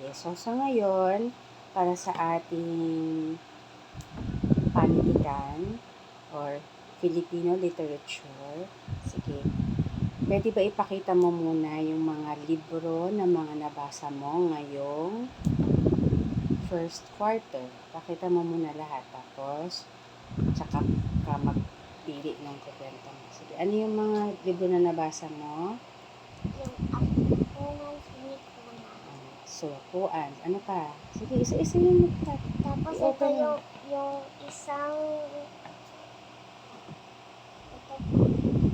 Sige, so sa ngayon, para sa ating panitikan or Filipino literature, sige, pwede ba ipakita mo muna yung mga libro na mga nabasa mo ngayong first quarter? Pakita mo muna lahat, tapos tsaka ka magpili ng kukwento mo. Sige, ano yung mga libro na nabasa mo? Yung Apunan Pelikula. Suwapuan. Ano pa? Sige, isa-isa yung magkat. Tapos ito I-open mo. yung isang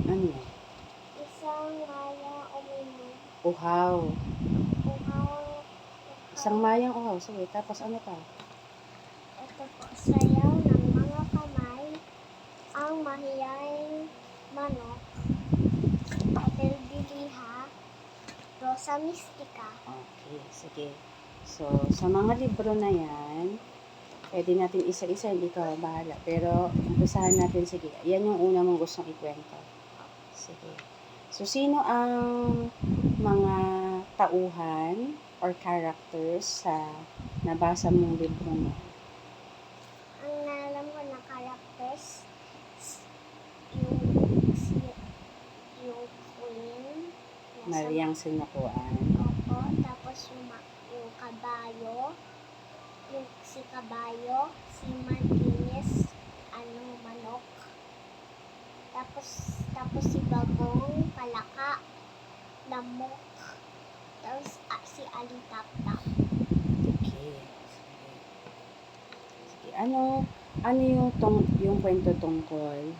Ano yan? isang maya uminom. Uhaw. Uhaw. Isang mayang uhaw. Sige, tapos ano pa? Ito po, sayaw ng mga kamay, ang mahiyayang manok, Hotel Diliha, Rosa Mistika. Okay, sige. So, sa mga libro na yan, pwede natin isa-isa, hindi ka bahala. Pero, umpisahan natin, sige. Yan yung una mong gustong ikwento. Sige. So, sino ang mga tauhan or characters sa nabasa mong libro mo? Ang nalam ko na characters, yung queen, Mariang Sinukuan. Opo, tapos yung kabayo, si kabayo, si Martinez, manok. Tapos si Bagong, palaka, lamok. Tapos si Ali Tap-Tap. Okay. Sige. Ano yung kwento tungkol?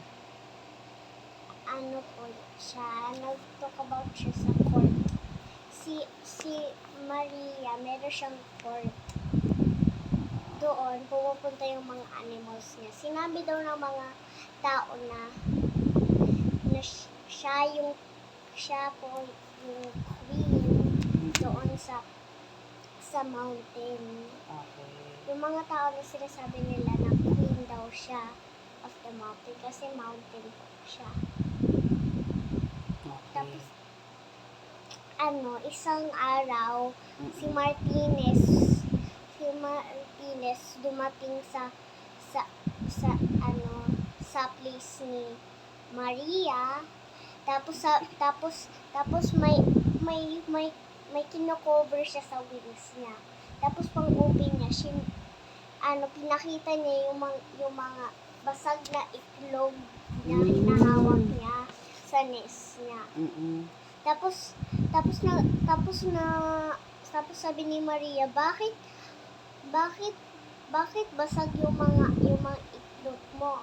Ano po siya, nag-talk about siya sa court. Si Maria, meron siyang court. Doon, pumupunta yung mga animals niya. Sinabi daw ng mga tao na siya po yung queen doon sa mountain. Okay. Yung mga tao na sinasabi nila na queen daw siya of the mountain kasi mountain po siya. Okay. Tapos, isang araw, si Martinez dumating sa place ni Maria. Tapos may kino-cover siya sa wings niya. Tapos pang open niya, pinakita niya yung mga basag na itlog na hinahawak niya sa nest niya. Tapos sabi ni Maria, bakit basag yung mga itlog mo?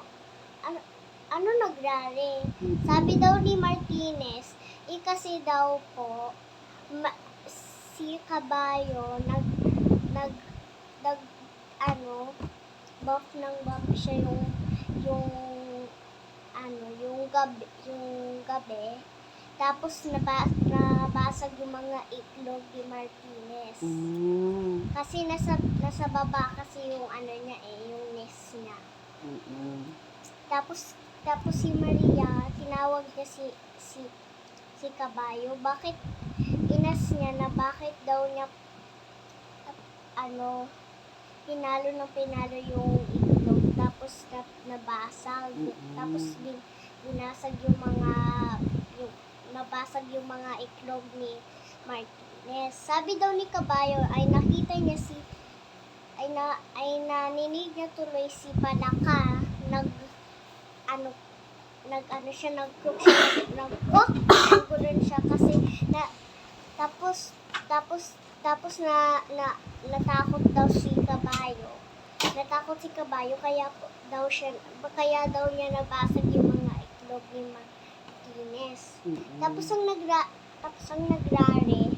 Ano nagrari? Sabi daw ni Martinez, kasi daw po si kabayo buff siya yung gabi. Tapos nabasag yung mga itlog ni Martinez. Kasi nasa baba kasi yung niya yung nest niya. Tapos si Maria, tinawag niya si kabayo. Bakit inas niya na bakit daw niya pinalo yung itlog, tapos nabasag. Tapos binasag nabasag yung mga itlog ni Martinez. Sabi daw ni kabayo ay nakita niya naninig niya tuloy si palaka, naggulan siya kasi tapos natakot daw si kabayo. Kaya daw niya nabasag yung mga itlog ni Martinez. Tapos ang nagrari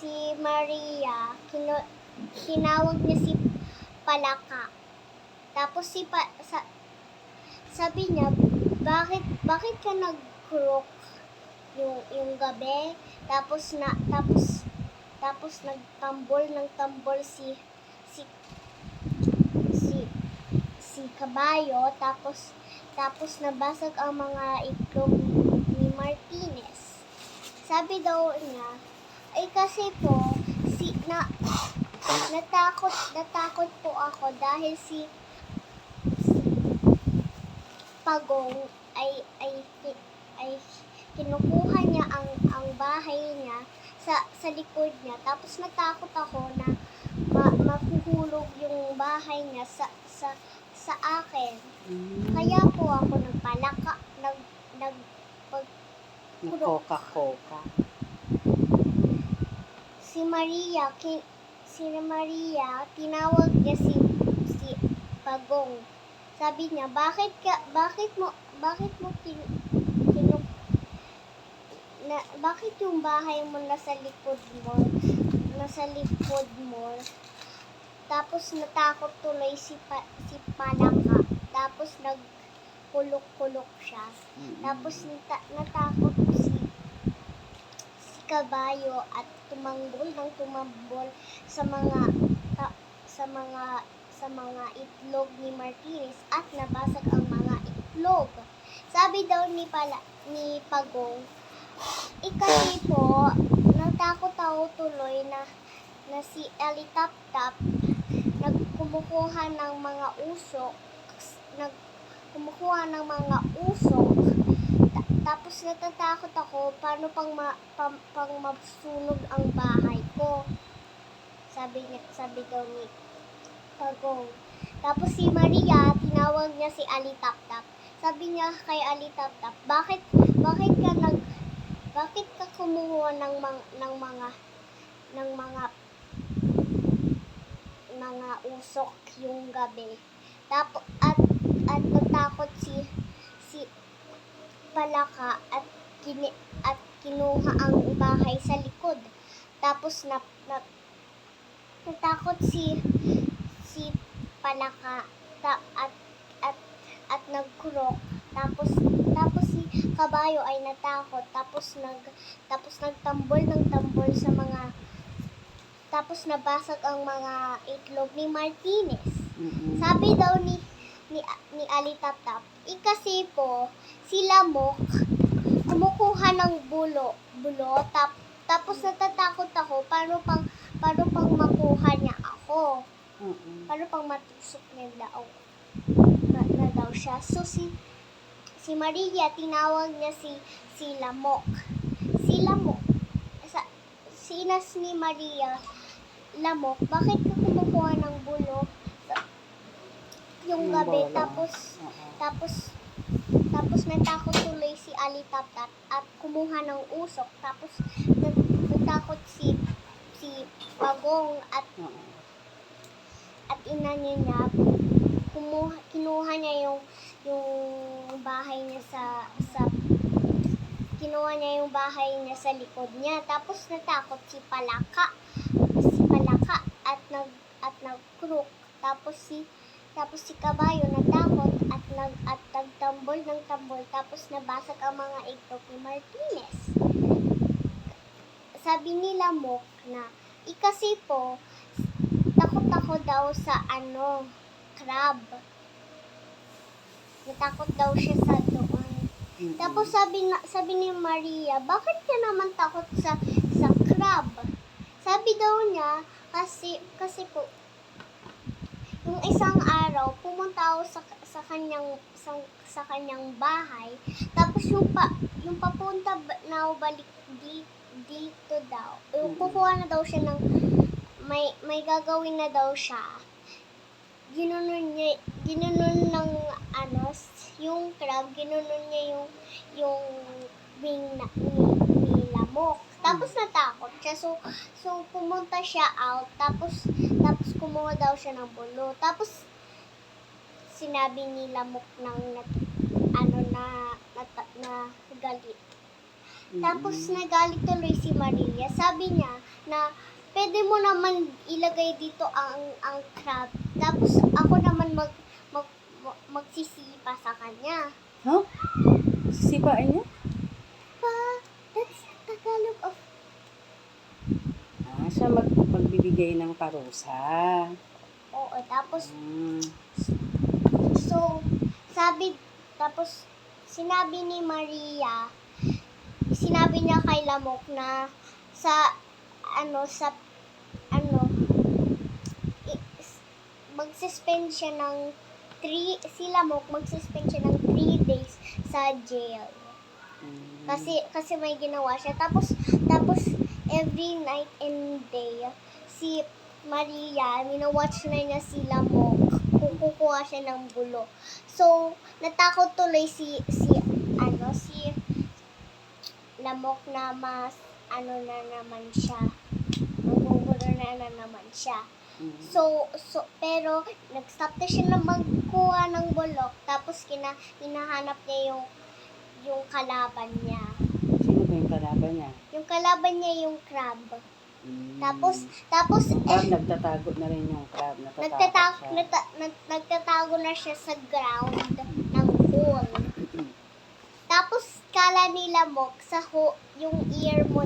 si Maria, tinawag niya si palaka. Tapos sabi niya, bakit ka nag-croak yung gabi? Tapos nagtambol si kabayo, tapos nabasag ang mga itlog ni Martinez. Sabi daw niya, Ay kasi po, natakot po ako dahil si Pagong ay kinukuha niya ang bahay niya sa likod niya. Tapos natakot ako na mahuhulog yung bahay niya sa akin. Kaya po ako Nagkoka-koka. si Maria, tinawag niya si Pagong. Sabi niya, bakit yung bahay mo nasa likod mo? Tapos natakot tuloy si Palaka. Tapos nagkulok-kulok siya. Tapos natakot si Kabayo at tumambol sa mga itlog ni Martinez at nabasag ang mga itlog. Sabi daw ni Pagong, kasi po, natakot ako tuloy na si Elitap-tap kumukuha ng mga usok. Tapos natatakot ako paano pang masunog ang bahay ko. Sabi daw ni Pagong. Tapos si Maria, tinawag niya si Alitap-tap. Sabi niya kay Alitap-tap, bakit ka kumuha ng mga usok yung gabi? Tapos at natakot si Palaka at kinuha ang bahay sa likod. Tapos natakot si Palaka at nagkurok. Tapos si Kabayo ay natakot. Tapos nagtambol sa mga, tapos nabasag ang mga itlog ni Martinez. Sabi daw ni Alitap-tap, kasi po si Lamok kumukuha ng bulo tapos natatakot ako paano pang makuha niya ako. Paano pang matusok niya na daw siya. So si Maria, tinawag niya si Lamok. Sinas ni Maria, Lamok, bakit ka kumukuha ng bulo yung gabi? Tapos natakot tuloy si Alitap-tap at kumuha ng usok. Tapos natakot si Pagong at niya, kinuha niya yung bahay niya sa likod niya. Tapos natakot si Palaka at nagkruk. Tapos si Kabayo natakot at nagtambol ng tambol. Tapos nabasag ang mga itlog ni Martinez. Sabi ni Lamok na, kasi po, takot ako daw sa crab. Natakot daw siya sa doon. Tapos sabi ni Maria, bakit ka naman takot sa crab? Sabi daw niya, kasi po, yung isang araw, pumunta ako sa kanyang bahay. Tapos yung papunta na balik dito daw. Kukuha na daw siya ng, may gagawin na daw siya. Ginunon ng yung crab, ginunon niya yung wing ni Lamok. Tapos natakot siya. So pumunta siya out. Tapos kumuha daw siya ng bulo. Tapos sinabi ni Lamok na galit. Tapos nagalit tuloy si Maria. Sabi niya na pwede mo naman ilagay dito ang crab. Tapos ako naman magsisipa sa kanya. Huh? Sisipain niya? That's Tagalog of... Siya magbibigay ng parusa. Oo, tapos... So, tapos sinabi ni Maria, sinabi niya kay Lamok na sa ano magsuspend siya ng 3 days sa jail. Kasi may ginawa siya. Tapos every night and day si Maria, minawatch na niya si Lamok. Kukuha siya ng bulo. So, natakot tuloy si Lamok na mas na naman siya. Magugulo na naman siya. So, pero nag-stop na siya na magkuha ng bulok. Tapos hinahanap niya yung kalaban niya. Sino ba yung kalaban niya? Yung kalaban niya yung crab. Tapos Yung crab, nagtatago na rin yung crab. nagtatago na siya sa ground ng hole. Tapos kala ni Lamok yung ear mo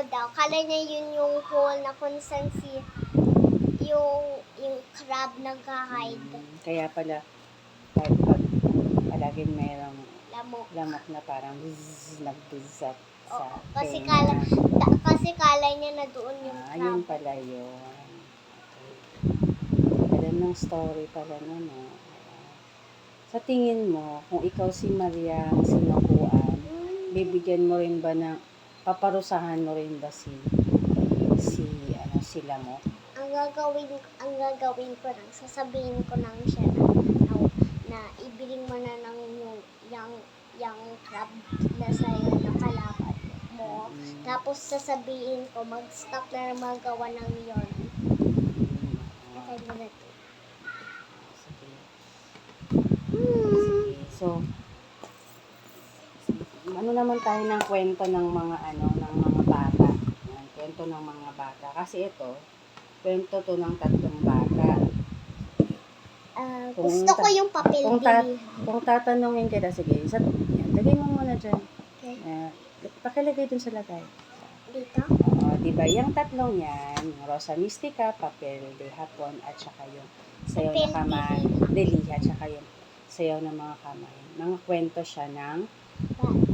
daw, kala niya yun yung hole na kung saan yung crab nag-hide. Kaya pala, pag palaging mayroong Lamok. na parang nag-bizat sa Kasi tenga. kala niya na doon yung crab. Yun pala yun. Okay. Alam ng story pala nun, no? Sa tingin mo, kung ikaw si Maria ang sinukuan, bibigyan mo rin ba ng, paparusahan mo rin ba sila mo? Ang gagawin ko lang, sasabihin ko lang siya na ibiling mo na ng yung crab na sa'yo na kalaban mo. Tapos sasabihin ko, mag-stop na magawa ng yon. Okay mo na to. Sige. So, ano naman tayo ng kwento ng mga bata. Yan, kwento ng mga bata. Kasi ito, kwento to ng 3 bata. Gusto ko yung papel bilihan. Kung tatanungin kita, sige, lagay mo muna dyan. Okay. Pakilagay dun sa lagay. Dito? Oo, diba? Yung 3 yan, Rosa Mystica, papel de hapon, at saka yung sayaw Papel na kamay, deliha, at saka yung sayaw ng mga kamay. Mga kwento siya ng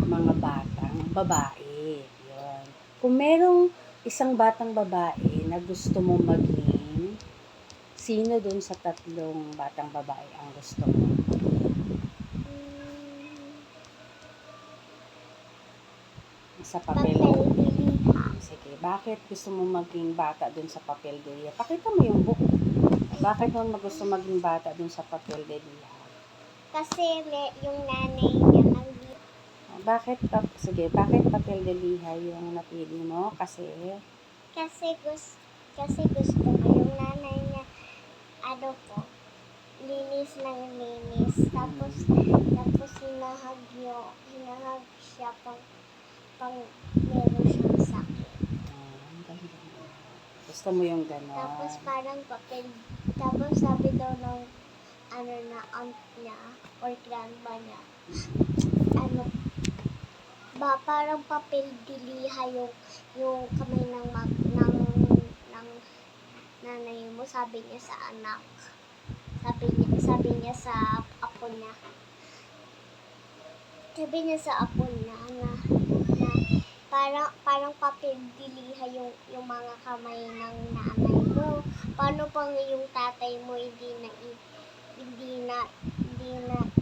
mga batang babae. Yun. Kung merong isang batang babae na gusto mong maging, sino dun sa 3 batang babae ang gusto mo? Sa papel. bilihan. Sige, bakit gusto mo maging bata dun sa papel de liha? Pakita mo yung book. Bakit mo gusto maging bata dun sa papel de liha? Kasi yung nanay niya Bakit papel de liha yung napili mo? Kasi gusto ko yung nanay niya linis ng linis. Tapos hinahag siya pang meron siyang sakit. Gusto mo yung gano'n? Tapos parang papel. Tapos sabi daw ng na aunt niya or grandma niya, parang papel diliha yung kamay ng nanay mo, sabi niya sa anak. Sabi niya sa apo niya. Sabi niya sa apo niya na parang papel diliha yung mga kamay ng nanay mo. Paano pang yung tatay mo hindi na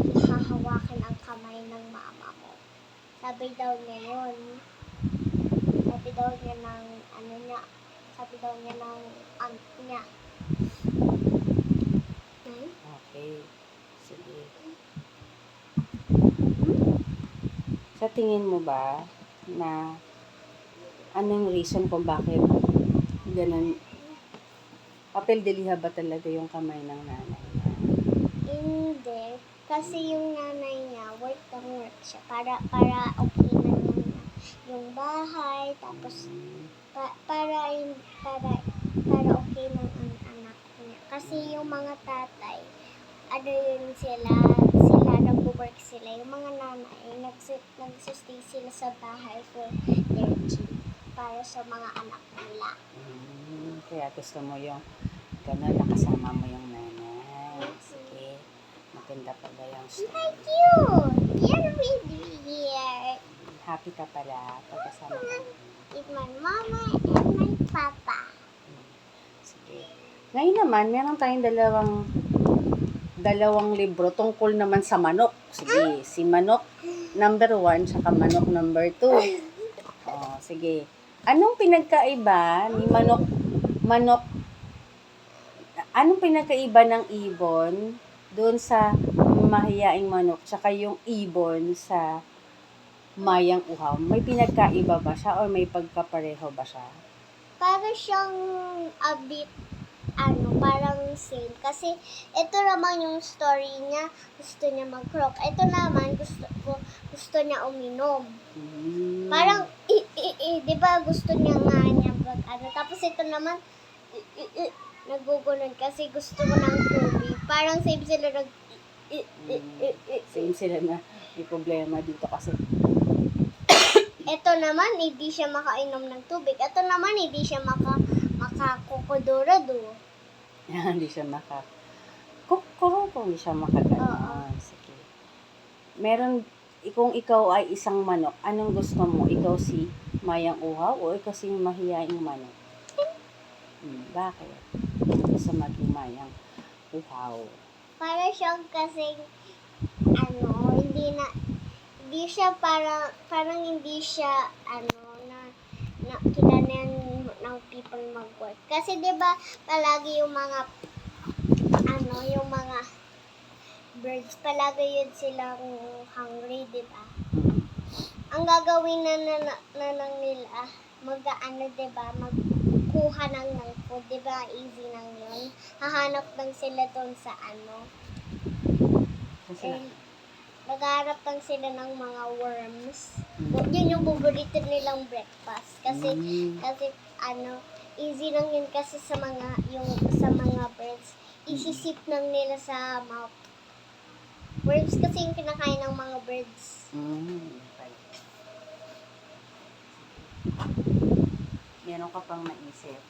ihahawakan ang kamay ng mama mo? Sabi daw niya yun. Sabi daw niya ng aunt niya. Okay. Sige. Sa tingin mo ba na anong reason kung bakit ganun? Papel de liha ba talaga yung kamay ng nanay niya? Hindi. Kasi yung nanay niya, work siya. Para okay na yung bahay. Tapos, para okay lang ang anak niya. Kasi yung mga tatay, sila nag-work sila. Yung mga nanay, nagsistay sila sa bahay for their kid. Para sa mga anak nila. Kaya gusto mo yung gano'n, nakasama mo yung nanay. Sige. Maganda pala yung story. Thank you! You're really here. Happy ka pala pagkasama ka namin. With my mama and my papa. Sige. Ngayon naman, meron tayong dalawang libro tungkol naman sa manok. Sige, si manok number 1 saka manok number 2. Oh, sige. Anong pinagkaiba ni anong pinagkaiba ng ibon doon sa mahiyaing manok tsaka yung ibon sa mayang uhaw? May pinagkaiba ba siya or may pagkapareho ba siya? Para siyang a bit, parang same. Kasi ito naman yung story niya, gusto niya mag-croak. Ito naman, gusto niya uminom. Parang, di ba gusto niya nga niya tapos ito naman, nagugunan kasi gusto ko ng tubig. Parang same sila Same sila na may problema dito kasi ito naman, hindi siya makainom ng tubig. Ito naman, hindi siya makakukodorado. hindi siya hindi siya makaganon. Sige. Meron, kung ikaw ay isang manok, anong gusto mo? Ikaw si mayang uhaw o ikaw si mahiyaing manok? Bakit? Gusto maging mayang uhaw. Para siyang kasing, hindi siya parang hindi siya, na kinanan ng people mag-work. Kasi 'di ba palagi yung mga birds palagi yun silang hungry, 'di ba? Ang gagawin na lang nila mag-'di ba, magkuha ng food, 'di ba? Easy lang yun. Hahanap lang sila doon sa naghahanap lang sila ng mga worms. Yun yung paborito nilang breakfast. Kasi easy lang yun kasi sa mga birds. Isisip lang nila sa mouth. Worms kasi yung kinakain ng mga birds. Okay. Meron ka pang naisip?